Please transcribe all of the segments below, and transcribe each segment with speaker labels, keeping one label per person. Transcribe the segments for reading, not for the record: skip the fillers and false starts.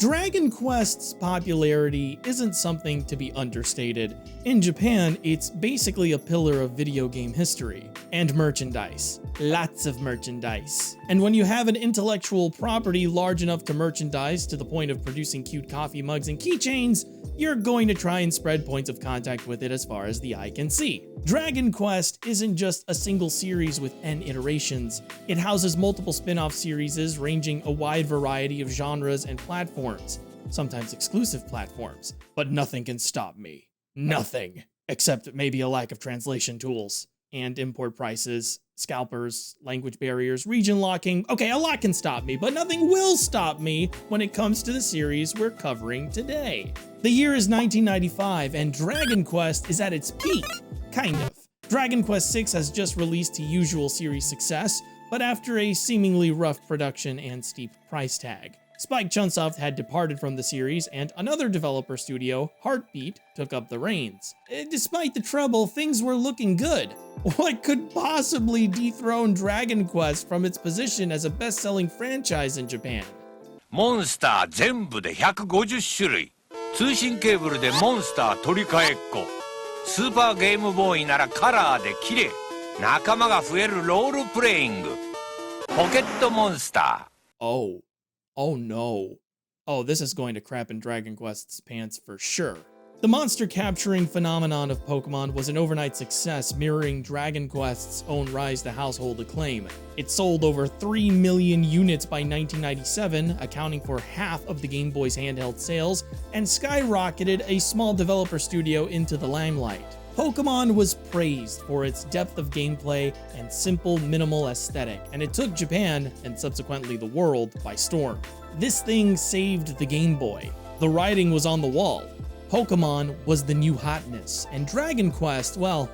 Speaker 1: Dragon Quest's popularity isn't something to be understated. In Japan, it's basically a pillar of video game history. And merchandise. Lots of merchandise. And when you have an intellectual property large enough to merchandise to the point of producing cute coffee mugs and keychains, you're going to try and spread points of contact with it as far as the eye can see. Dragon Quest isn't just a single series with N iterations. It houses multiple spin-off series ranging a wide variety of genres and platforms, sometimes exclusive platforms. But nothing can stop me. Nothing. Except maybe a lack of translation tools, and import prices, scalpers, language barriers, region locking. Okay, a lot can stop me, but nothing will stop me when it comes to the series we're covering today. The year is 1995, and Dragon Quest is at its peak. Kind of. Dragon Quest VI has just released to usual series success, but after a seemingly rough production and steep price tag. Spike Chunsoft had departed from the series, and another developer studio, Heartbeat, took up the reins. Despite the trouble, things were looking good. What could possibly dethrone Dragon Quest from its position as a best-selling franchise in Japan?
Speaker 2: モンスター全部で150種類。通信ケーブルでモンスター取り替えっこ。スーパーゲームボーイならカラーで綺麗。仲間が増えるロールプレイング。ポケットモンスター。
Speaker 1: Oh no. Oh, this is going to crap in Dragon Quest's pants for sure. The monster capturing phenomenon of Pokemon was an overnight success, mirroring Dragon Quest's own rise to household acclaim. It sold over 3 million units by 1997, accounting for half of the Game Boy's handheld sales, and skyrocketed a small developer studio into the limelight. Pokemon was praised for its depth of gameplay and simple, minimal aesthetic, and it took Japan, and subsequently the world, by storm. This thing saved the Game Boy. The writing was on the wall. Pokemon was the new hotness, and Dragon Quest, well,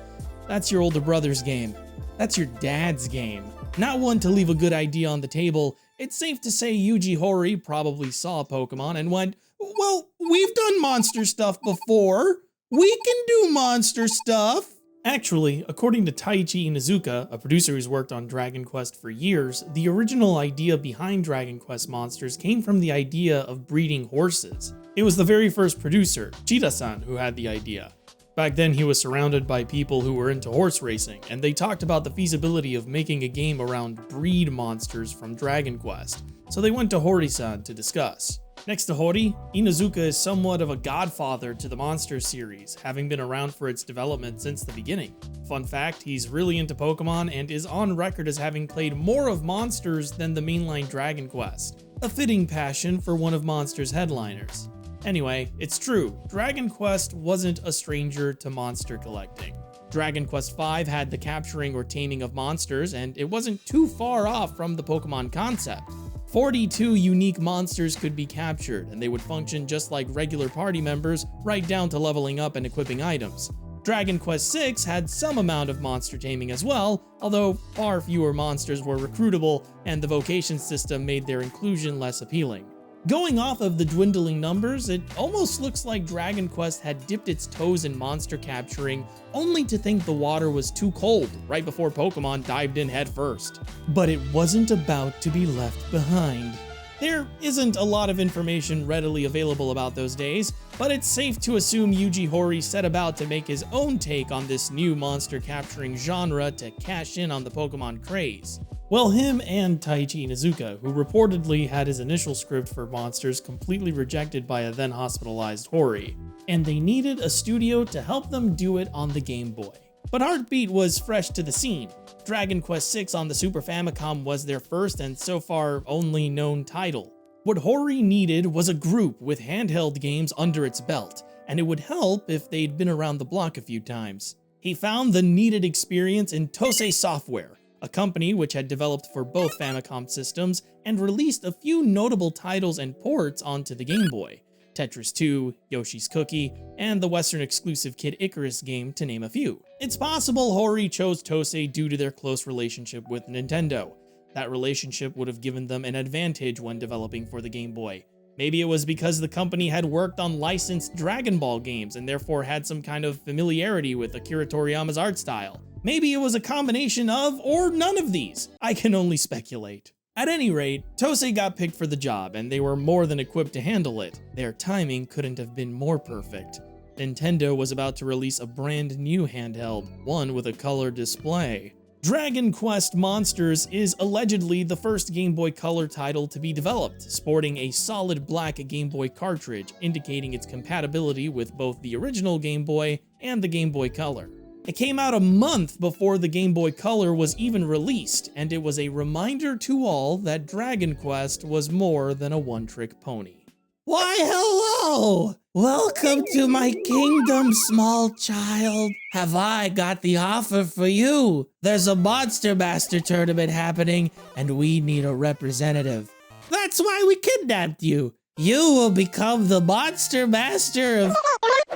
Speaker 1: that's your older brother's game. That's your dad's game. Not one to leave a good idea on the table. It's safe to say Yuji Horii probably saw Pokemon and went, well, we've done monster stuff before. We can do monster stuff! Actually, according to Taichi Inuzuka, a producer who's worked on Dragon Quest for years, the original idea behind Dragon Quest monsters came from the idea of breeding horses. It was the very first producer, Chida-san, who had the idea. Back then, he was surrounded by people who were into horse racing, and they talked about the feasibility of making a game around breed monsters from Dragon Quest. So they went to Horii-san to discuss. Next to Horii, Inuzuka is somewhat of a godfather to the Monsters series, having been around for its development since the beginning. Fun fact, he's really into Pokemon and is on record as having played more of Monsters than the mainline Dragon Quest. A fitting passion for one of Monsters' headliners. Anyway, it's true, Dragon Quest wasn't a stranger to monster collecting. Dragon Quest V had the capturing or taming of monsters, and it wasn't too far off from the Pokemon concept. 42 unique monsters could be captured, and they would function just like regular party members, right down to leveling up and equipping items. Dragon Quest VI had some amount of monster taming as well, although far fewer monsters were recruitable, and the vocation system made their inclusion less appealing. Going off of the dwindling numbers, it almost looks like Dragon Quest had dipped its toes in monster capturing, only to think the water was too cold right before Pokemon dived in headfirst. But it wasn't about to be left behind. There isn't a lot of information readily available about those days, but it's safe to assume Yuji Horii set about to make his own take on this new monster capturing genre to cash in on the Pokemon craze. Well, him and Taichi Inuzuka, who reportedly had his initial script for Monsters completely rejected by a then hospitalized Horii, and they needed a studio to help them do it on the Game Boy. But Heartbeat was fresh to the scene. Dragon Quest VI on the Super Famicom was their first and so far only known title. What Horii needed was a group with handheld games under its belt, and it would help if they'd been around the block a few times. He found the needed experience in Tosei Software, a company which had developed for both Famicom systems and released a few notable titles and ports onto the Game Boy. Tetris 2, Yoshi's Cookie, and the Western exclusive Kid Icarus game, to name a few. It's possible Horii chose Tosei due to their close relationship with Nintendo. That relationship would have given them an advantage when developing for the Game Boy. Maybe it was because the company had worked on licensed Dragon Ball games and therefore had some kind of familiarity with Akira Toriyama's art style. Maybe it was a combination of, or none of these. I can only speculate. At any rate, Tosei got picked for the job, and they were more than equipped to handle it. Their timing couldn't have been more perfect. Nintendo was about to release a brand new handheld, one with a color display. Dragon Quest Monsters is allegedly the first Game Boy Color title to be developed, sporting a solid black Game Boy cartridge, indicating its compatibility with both the original Game Boy and the Game Boy Color. It came out a month before the Game Boy Color was even released, and it was a reminder to all that Dragon Quest was more than a one-trick pony. Why, hello! Welcome to my kingdom, small child. Have I got the offer for you? There's a Monster Master tournament happening, and we need a representative. That's why we kidnapped you. You will become the Monster Master of...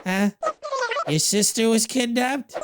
Speaker 1: Huh? Your sister was kidnapped?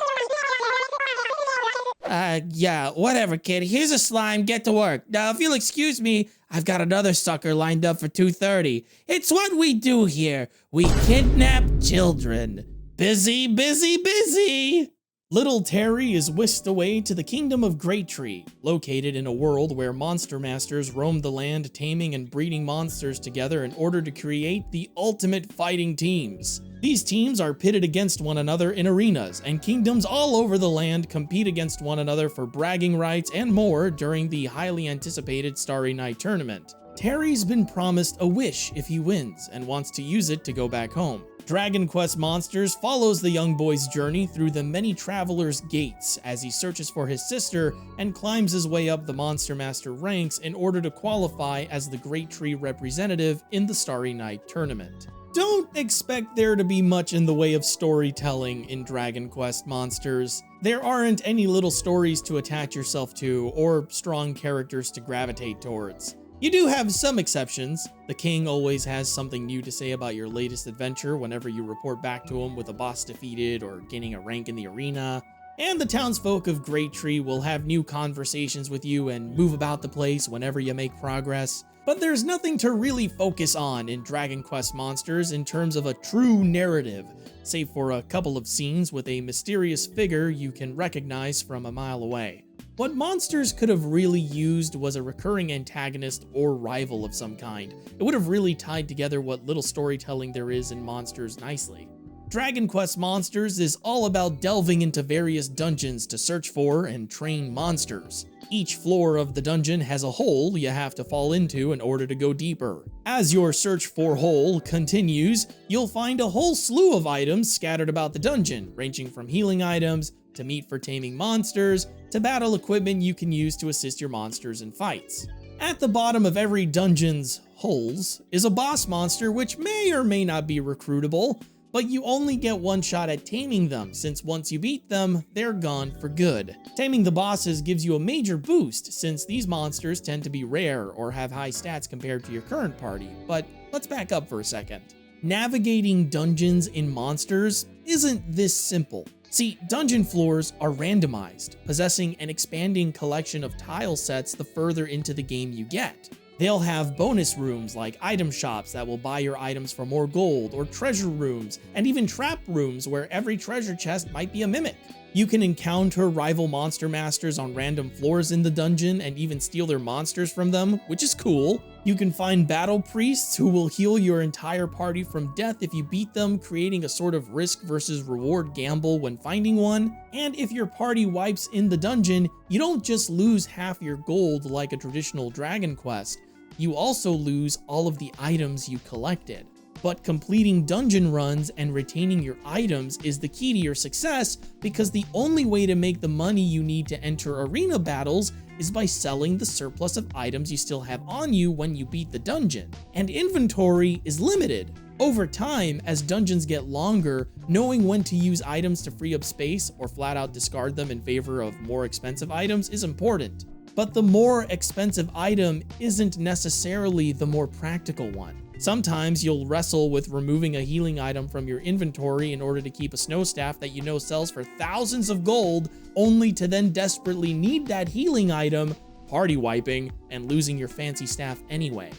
Speaker 1: Yeah, whatever, kid. Here's a slime. Get to work. Now, if you'll excuse me, I've got another sucker lined up for 2:30. It's what we do here. We kidnap children. Busy, busy, busy. Little Terry is whisked away to the Kingdom of Great Tree, located in a world where monster masters roam the land taming and breeding monsters together in order to create the ultimate fighting teams. These teams are pitted against one another in arenas, and kingdoms all over the land compete against one another for bragging rights and more during the highly anticipated Starry Night tournament. Terry's been promised a wish if he wins, and wants to use it to go back home. Dragon Quest Monsters follows the young boy's journey through the many travelers' gates as he searches for his sister and climbs his way up the Monster Master ranks in order to qualify as the Great Tree representative in the Starry Night tournament. Don't expect there to be much in the way of storytelling in Dragon Quest Monsters. There aren't any little stories to attach yourself to or strong characters to gravitate towards. You do have some exceptions. The king always has something new to say about your latest adventure whenever you report back to him with a boss defeated or gaining a rank in the arena. And the townsfolk of Great Tree will have new conversations with you and move about the place whenever you make progress. But there's nothing to really focus on in Dragon Quest Monsters in terms of a true narrative, save for a couple of scenes with a mysterious figure you can recognize from a mile away. What Monsters could have really used was a recurring antagonist or rival of some kind. It would have really tied together what little storytelling there is in Monsters nicely. Dragon Quest Monsters is all about delving into various dungeons to search for and train monsters. Each floor of the dungeon has a hole you have to fall into in order to go deeper. As your search for hole continues, you'll find a whole slew of items scattered about the dungeon, ranging from healing items, to meat for taming monsters, to battle equipment you can use to assist your monsters in fights. At the bottom of every dungeon's holes is a boss monster which may or may not be recruitable, but you only get one shot at taming them, since once you beat them, they're gone for good. Taming the bosses gives you a major boost, since these monsters tend to be rare or have high stats compared to your current party, but let's back up for a second. Navigating dungeons in Monsters isn't this simple. See, dungeon floors are randomized, possessing an expanding collection of tile sets the further into the game you get. They'll have bonus rooms like item shops that will buy your items for more gold, or treasure rooms, and even trap rooms where every treasure chest might be a mimic. You can encounter rival monster masters on random floors in the dungeon and even steal their monsters from them, which is cool. You can find battle priests who will heal your entire party from death if you beat them, creating a sort of risk versus reward gamble when finding one. And if your party wipes in the dungeon, you don't just lose half your gold like a traditional Dragon Quest, you also lose all of the items you collected. But completing dungeon runs and retaining your items is the key to your success, because the only way to make the money you need to enter arena battles is by selling the surplus of items you still have on you when you beat the dungeon. And inventory is limited. Over time, as dungeons get longer, knowing when to use items to free up space or flat out discard them in favor of more expensive items is important. But the more expensive item isn't necessarily the more practical one. Sometimes you'll wrestle with removing a healing item from your inventory in order to keep a snow staff that you know sells for thousands of gold, only to then desperately need that healing item, party wiping, and losing your fancy staff anyway.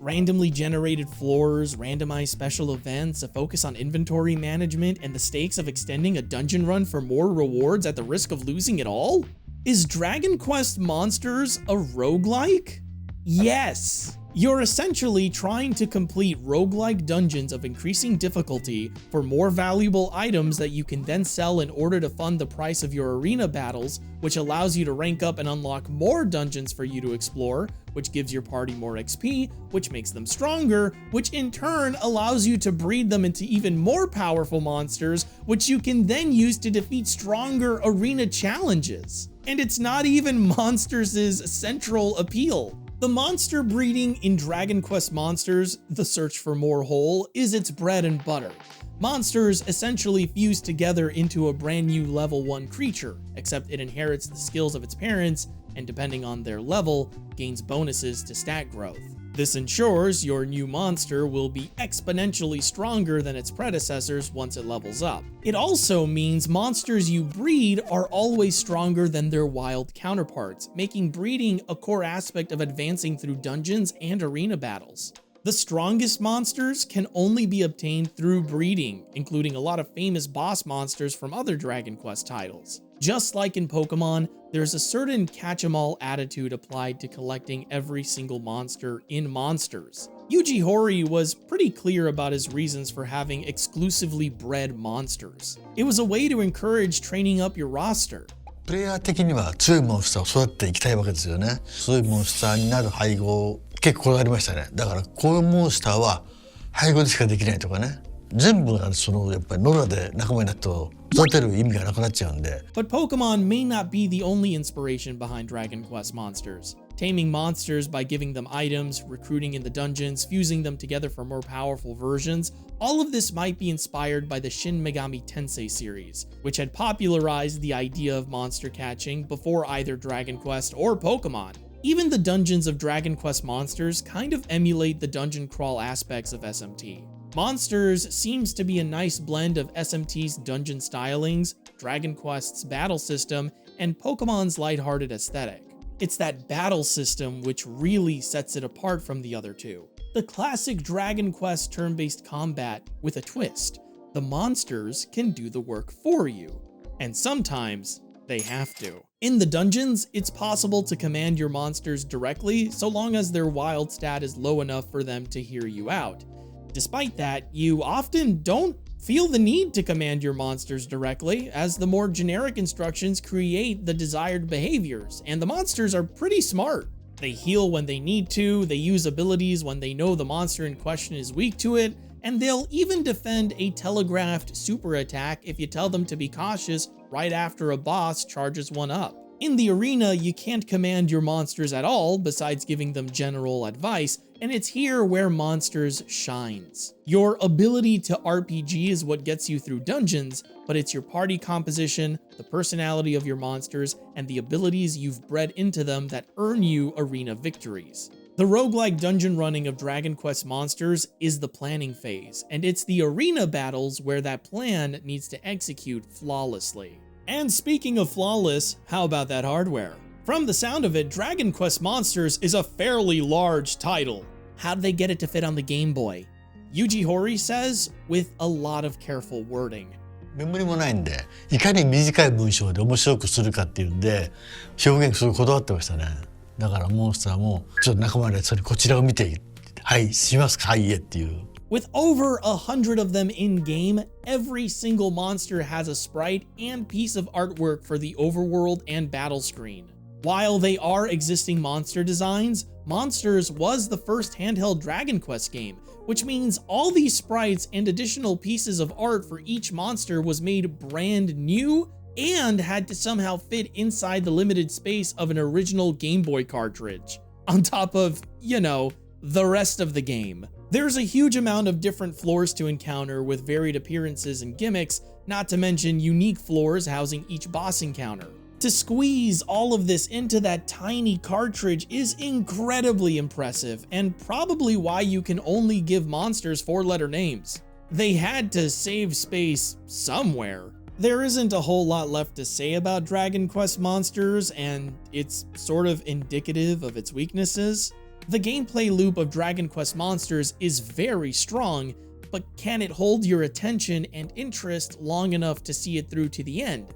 Speaker 1: Randomly generated floors, randomized special events, a focus on inventory management, and the stakes of extending a dungeon run for more rewards at the risk of losing it all? Is Dragon Quest Monsters a roguelike? Yes! You're essentially trying to complete roguelike dungeons of increasing difficulty for more valuable items that you can then sell in order to fund the price of your arena battles, which allows you to rank up and unlock more dungeons for you to explore, which gives your party more XP, which makes them stronger, which in turn allows you to breed them into even more powerful monsters, which you can then use to defeat stronger arena challenges. And it's not even Monsters' central appeal. The monster breeding in Dragon Quest Monsters, The Search for More Whole, is its bread and butter. Monsters essentially fuse together into a brand new level 1 creature, except it inherits the skills of its parents, and depending on their level, gains bonuses to stat growth. This ensures your new monster will be exponentially stronger than its predecessors once it levels up. It also means monsters you breed are always stronger than their wild counterparts, making breeding a core aspect of advancing through dungeons and arena battles. The strongest monsters can only be obtained through breeding, including a lot of famous boss monsters from other Dragon Quest titles. Just like in Pokemon, there's a certain catch-em-all attitude applied to collecting every single monster in Monsters. Yuji Horii was pretty clear about his reasons for having exclusively bred monsters. It was a way to encourage training up your roster.
Speaker 3: プレイヤー的には強いモンスターを育てていきたいわけですよね。強いモンスターになる配合結構こだわりましたね。だからこういうモンスターは配合でしかできないとかね。全部がそのやっぱり野良で仲間になると育てる意味がなくなっちゃうんで。
Speaker 1: But Pokemon may not be the only inspiration behind Dragon Quest Monsters. Taming monsters by giving them items, recruiting in the dungeons, fusing them together for more powerful versions, all of this might be inspired by the Shin Megami Tensei series, which had popularized the idea of monster catching before either Dragon Quest or Pokemon. Even the dungeons of Dragon Quest Monsters kind of emulate the dungeon crawl aspects of SMT. Monsters seems to be a nice blend of SMT's dungeon stylings, Dragon Quest's battle system, and Pokemon's lighthearted aesthetic. It's that battle system which really sets it apart from the other two. The classic Dragon Quest turn-based combat with a twist. The monsters can do the work for you. And sometimes, they have to. In the dungeons, it's possible to command your monsters directly so long as their wild stat is low enough for them to hear you out. Despite that, you often don't feel the need to command your monsters directly, as the more generic instructions create the desired behaviors, and the monsters are pretty smart. They heal when they need to, they use abilities when they know the monster in question is weak to it, and they'll even defend a telegraphed super attack if you tell them to be cautious right after a boss charges one up. In the arena, you can't command your monsters at all besides giving them general advice, and it's here where Monsters shines. Your ability to RPG is what gets you through dungeons, but it's your party composition, the personality of your monsters, and the abilities you've bred into them that earn you arena victories. The roguelike dungeon running of Dragon Quest Monsters is the planning phase, and it's the arena battles where that plan needs to execute flawlessly. And speaking of flawless, how about that hardware? From the sound of it, Dragon Quest Monsters is a fairly large title. How'd they get it to fit on the Game Boy? Yuji Horii says, with a lot of careful wording.
Speaker 3: メモリもないんで、いかに短い文章で面白くするかっていうんで、表現すごいこだわってましたね。だからモンスターもちょっと仲間でそれこちらを見て、はいしますかはいっていう。
Speaker 1: With over 100 of them in-game, every single monster has a sprite and piece of artwork for the overworld and battle screen. While they are existing monster designs, Monsters was the first handheld Dragon Quest game, which means all these sprites and additional pieces of art for each monster was made brand new and had to somehow fit inside the limited space of an original Game Boy cartridge, on top of, you know, the rest of the game. There's a huge amount of different floors to encounter with varied appearances and gimmicks, not to mention unique floors housing each boss encounter. To squeeze all of this into that tiny cartridge is incredibly impressive, and probably why you can only give monsters 4-letter names. They had to save space somewhere. There isn't a whole lot left to say about Dragon Quest Monsters, and it's sort of indicative of its weaknesses. The gameplay loop of Dragon Quest Monsters is very strong, but can it hold your attention and interest long enough to see it through to the end?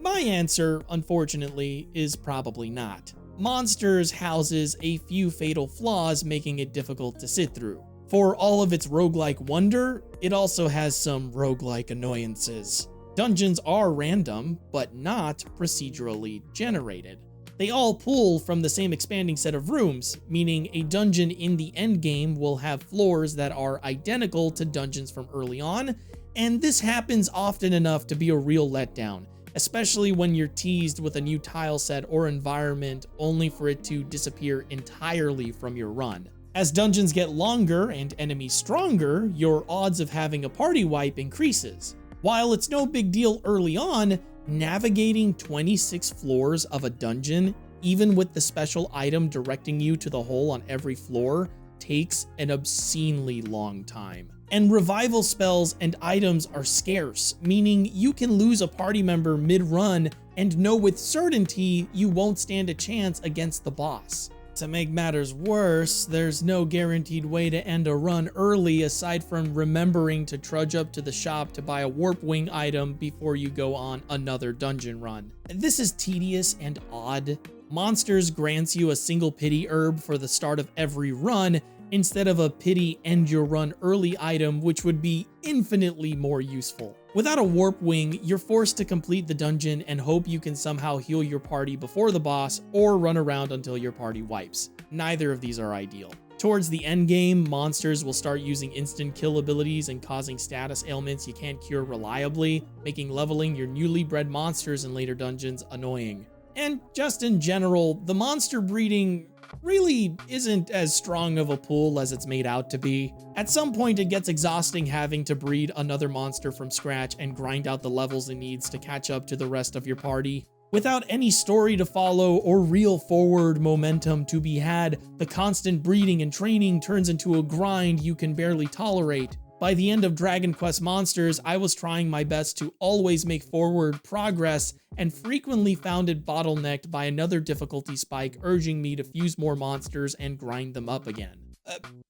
Speaker 1: My answer, unfortunately, is probably not. Monsters houses a few fatal flaws, making it difficult to sit through. For all of its roguelike wonder, it also has some roguelike annoyances. Dungeons are random, but not procedurally generated. They all pull from the same expanding set of rooms, meaning a dungeon in the endgame will have floors that are identical to dungeons from early on, and this happens often enough to be a real letdown, especially when you're teased with a new tile set or environment only for it to disappear entirely from your run. As dungeons get longer and enemies stronger, your odds of having a party wipe increases. While it's no big deal early on, navigating 26 floors of a dungeon, even with the special item directing you to the hole on every floor, takes an obscenely long time. And revival spells and items are scarce, meaning you can lose a party member mid-run and know with certainty you won't stand a chance against the boss. To make matters worse, there's no guaranteed way to end a run early aside from remembering to trudge up to the shop to buy a warp wing item before you go on another dungeon run. This is tedious and odd. Monsters grants you a single pity herb for the start of every run, instead of a pity end your run early item, which would be infinitely more useful. Without a warp wing, you're forced to complete the dungeon and hope you can somehow heal your party before the boss or run around until your party wipes. Neither of these are ideal. Towards the end game, monsters will start using instant kill abilities and causing status ailments you can't cure reliably, making leveling your newly bred monsters in later dungeons annoying. And just in general, the monster breeding really isn't as strong of a pool as it's made out to be. At some point, it gets exhausting having to breed another monster from scratch and grind out the levels it needs to catch up to the rest of your party. Without any story to follow or real forward momentum to be had, the constant breeding and training turns into a grind you can barely tolerate. By the end of Dragon Quest Monsters, I was trying my best to always make forward progress and frequently found it bottlenecked by another difficulty spike urging me to fuse more monsters and grind them up again.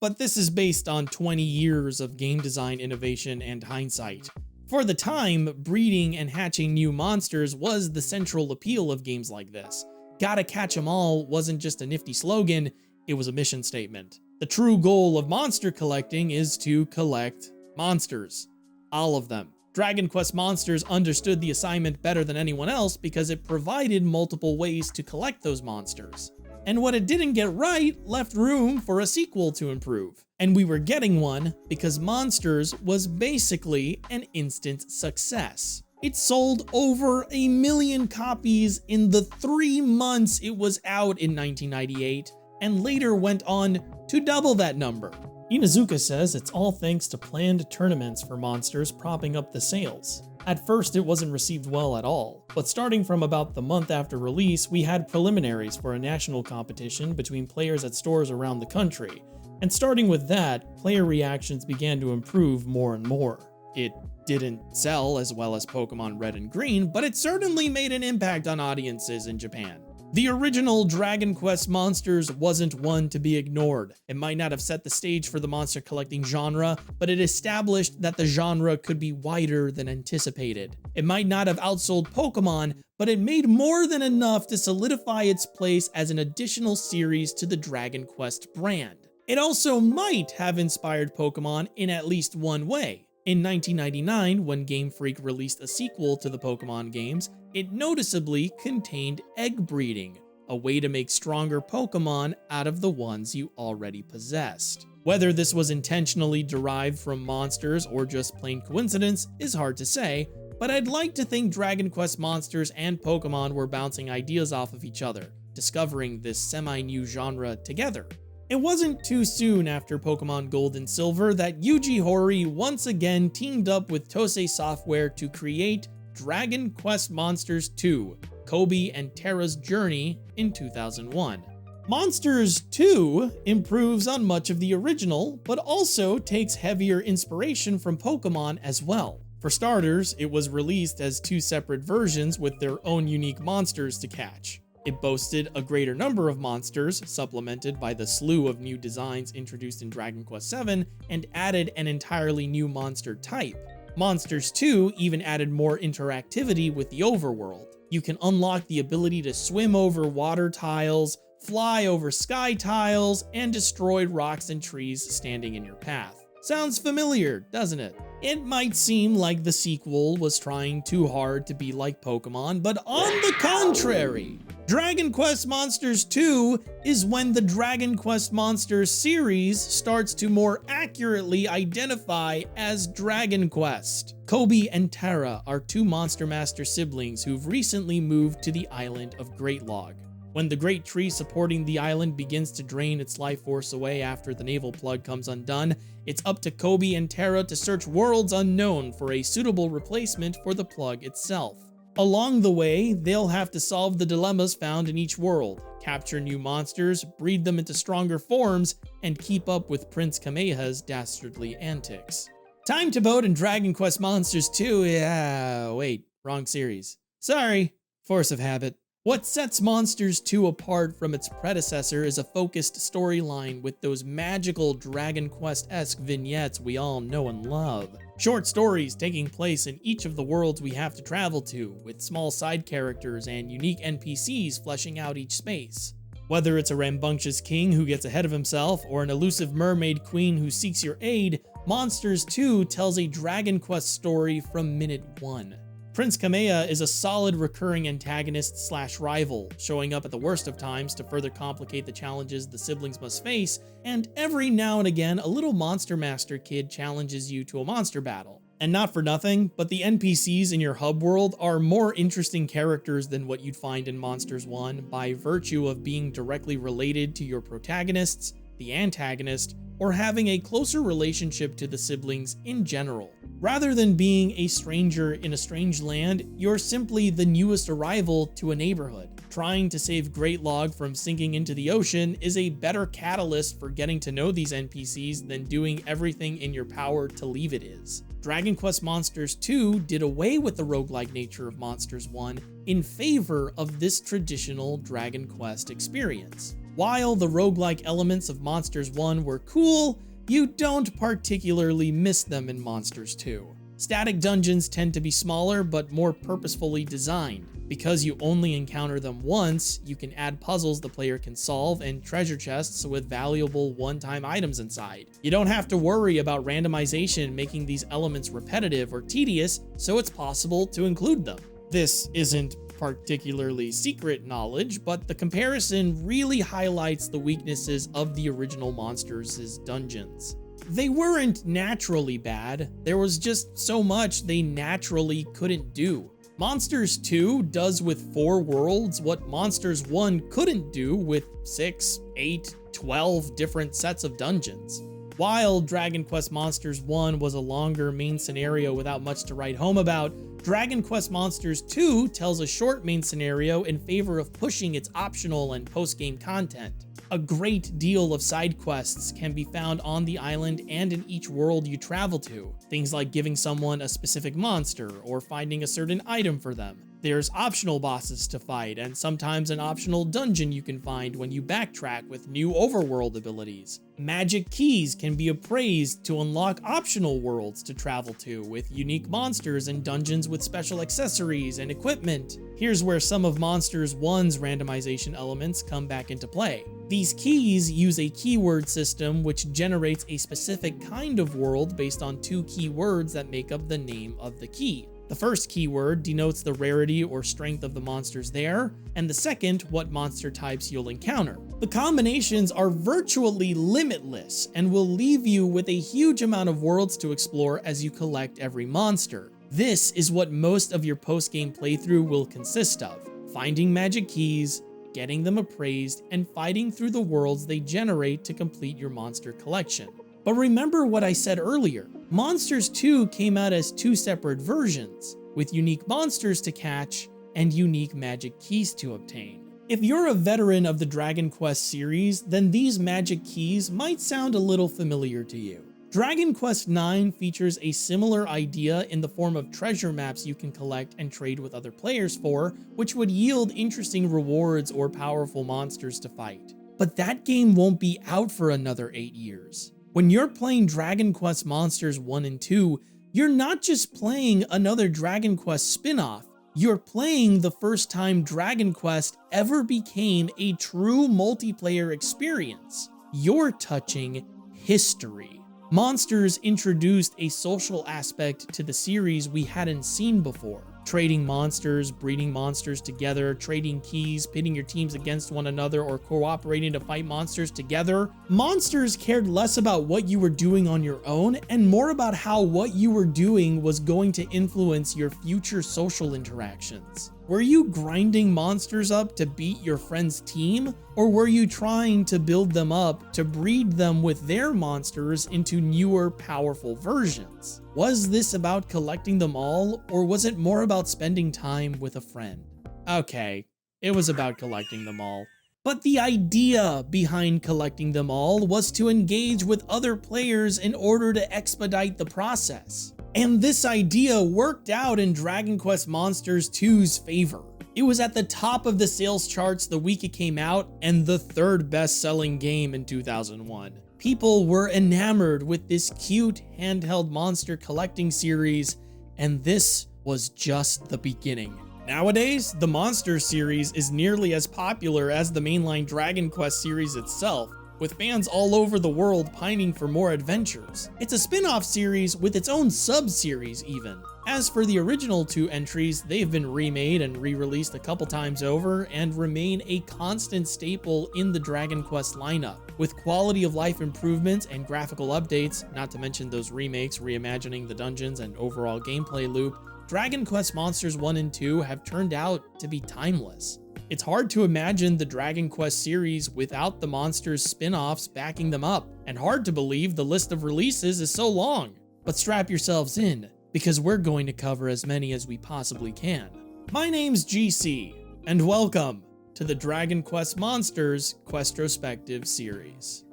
Speaker 1: But this is based on 20 years of game design innovation and hindsight. For the time, breeding and hatching new monsters was the central appeal of games like this. Gotta catch 'em all wasn't just a nifty slogan, it was a mission statement. The true goal of monster collecting is to collect monsters. All of them. Dragon Quest Monsters understood the assignment better than anyone else because it provided multiple ways to collect those monsters. And what it didn't get right left room for a sequel to improve. And we were getting one because Monsters was basically an instant success. It sold over 1 million copies in the 3 months it was out in 1998, and later went on to double that number. Inazuka says it's all thanks to planned tournaments for Monsters propping up the sales. At first it wasn't received well at all, but starting from about the month after release, we had preliminaries for a national competition between players at stores around the country, and starting with that, player reactions began to improve more and more. It didn't sell as well as Pokemon Red and Green, but it certainly made an impact on audiences in Japan. The original Dragon Quest Monsters wasn't one to be ignored. It might not have set the stage for the monster collecting genre, but it established that the genre could be wider than anticipated. It might not have outsold Pokemon, but it made more than enough to solidify its place as an additional series to the Dragon Quest brand. It also might have inspired Pokemon in at least one way. In 1999, when Game Freak released a sequel to the Pokemon games, it noticeably contained egg breeding, a way to make stronger Pokemon out of the ones you already possessed. Whether this was intentionally derived from Monsters or just plain coincidence is hard to say, but I'd like to think Dragon Quest Monsters and Pokemon were bouncing ideas off of each other, discovering this semi-new genre together. It wasn't too soon after Pokemon Gold and Silver that Yuji Horii once again teamed up with Tosei Software to create Dragon Quest Monsters 2, Cobi and Terra's Journey in 2001. Monsters 2 improves on much of the original, but also takes heavier inspiration from Pokemon as well. For starters, it was released as 2 separate versions with their own unique monsters to catch. It boasted a greater number of monsters, supplemented by the slew of new designs introduced in Dragon Quest VII, and added an entirely new monster type. Monsters 2 even added more interactivity with the overworld. You can unlock the ability to swim over water tiles, fly over sky tiles, and destroy rocks and trees standing in your path. Sounds familiar, doesn't it? It might seem like the sequel was trying too hard to be like Pokemon, but on the contrary, Dragon Quest Monsters 2 is when the Dragon Quest Monsters series starts to more accurately identify as Dragon Quest. Cobi and Terra are two Monster Master siblings who've recently moved to the island of Great Log. When the great tree supporting the island begins to drain its life force away after the naval plug comes undone, it's up to Cobi and Terra to search worlds unknown for a suitable replacement for the plug itself. Along the way, they'll have to solve the dilemmas found in each world, capture new monsters, breed them into stronger forms, and keep up with Prince Kameha's dastardly antics. Time to vote in Dragon Quest Monsters 2. Yeah, wait, wrong series. Sorry, force of habit. What sets Monsters 2 apart from its predecessor is a focused storyline with those magical Dragon Quest-esque vignettes we all know and love. Short stories taking place in each of the worlds we have to travel to, with small side characters and unique NPCs fleshing out each space. Whether it's a rambunctious king who gets ahead of himself or an elusive mermaid queen who seeks your aid, Monsters 2 tells a Dragon Quest story from minute 1. Prince Kameha is a solid recurring antagonist / rival, showing up at the worst of times to further complicate the challenges the siblings must face, and every now and again a little Monster Master kid challenges you to a monster battle. And not for nothing, but the NPCs in your hub world are more interesting characters than what you'd find in Monsters 1 by virtue of being directly related to your protagonists, the antagonist, or having a closer relationship to the siblings in general. Rather than being a stranger in a strange land, you're simply the newest arrival to a neighborhood. Trying to save Great Log from sinking into the ocean is a better catalyst for getting to know these NPCs than doing everything in your power to leave it is. Dragon Quest Monsters 2 did away with the roguelike nature of Monsters 1 in favor of this traditional Dragon Quest experience. While the roguelike elements of Monsters 1 were cool, you don't particularly miss them in Monsters 2. Static dungeons tend to be smaller but more purposefully designed. Because you only encounter them once, you can add puzzles the player can solve and treasure chests with valuable one-time items inside. You don't have to worry about randomization making these elements repetitive or tedious, so it's possible to include them. This isn't particularly secret knowledge, but the comparison really highlights the weaknesses of the original Monsters' dungeons. They weren't naturally bad, there was just so much they naturally couldn't do. Monsters 2 does with 4 worlds what Monsters 1 couldn't do with 6, 8, 12 different sets of dungeons. While Dragon Quest Monsters 1 was a longer main scenario without much to write home about, Dragon Quest Monsters 2 tells a short main scenario in favor of pushing its optional and post-game content. A great deal of side quests can be found on the island and in each world you travel to. Things like giving someone a specific monster or finding a certain item for them. There's optional bosses to fight and sometimes an optional dungeon you can find when you backtrack with new overworld abilities. Magic keys can be appraised to unlock optional worlds to travel to with unique monsters and dungeons with special accessories and equipment. Here's where some of Monsters 1's randomization elements come back into play. These keys use a keyword system which generates a specific kind of world based on 2 keywords that make up the name of the key. The first keyword denotes the rarity or strength of the monsters there, and the second, what monster types you'll encounter. The combinations are virtually limitless and will leave you with a huge amount of worlds to explore as you collect every monster. This is what most of your post-game playthrough will consist of: finding magic keys, getting them appraised, and fighting through the worlds they generate to complete your monster collection. But remember what I said earlier, Monsters 2 came out as 2 separate versions, with unique monsters to catch and unique magic keys to obtain. If you're a veteran of the Dragon Quest series, then these magic keys might sound a little familiar to you. Dragon Quest IX features a similar idea in the form of treasure maps you can collect and trade with other players for, which would yield interesting rewards or powerful monsters to fight. But that game won't be out for another 8 years. When you're playing Dragon Quest Monsters 1 and 2, You're not just playing another Dragon Quest spin-off, you're playing the first time Dragon Quest ever became a true multiplayer experience. You're touching history. Monsters introduced a social aspect to the series we hadn't seen before. Trading monsters, breeding monsters together, trading keys, pitting your teams against one another, or cooperating to fight monsters together. Monsters cared less about what you were doing on your own and more about how what you were doing was going to influence your future social interactions. Were you grinding monsters up to beat your friend's team? Or were you trying to build them up to breed them with their monsters into newer, powerful versions? Was this about collecting them all, or was it more about spending time with a friend? Okay, it was about collecting them all. But the idea behind collecting them all was to engage with other players in order to expedite the process. And this idea worked out in Dragon Quest Monsters 2's favor. It was at the top of the sales charts the week it came out, and the third best-selling game in 2001. People were enamored with this cute handheld monster collecting series, and this was just the beginning. Nowadays, the Monsters series is nearly as popular as the mainline Dragon Quest series itself, with fans all over the world pining for more adventures. It's a spin-off series with its own sub-series even. As for the original two entries, they've been remade and re-released a couple times over and remain a constant staple in the Dragon Quest lineup. With quality of life improvements and graphical updates, not to mention those remakes reimagining the dungeons and overall gameplay loop, Dragon Quest Monsters 1 and 2 have turned out to be timeless. It's hard to imagine the Dragon Quest series without the Monsters spin-offs backing them up, and hard to believe the list of releases is so long. But strap yourselves in, because we're going to cover as many as we possibly can. My name's GC, and welcome to the Dragon Quest Monsters Questrospective series.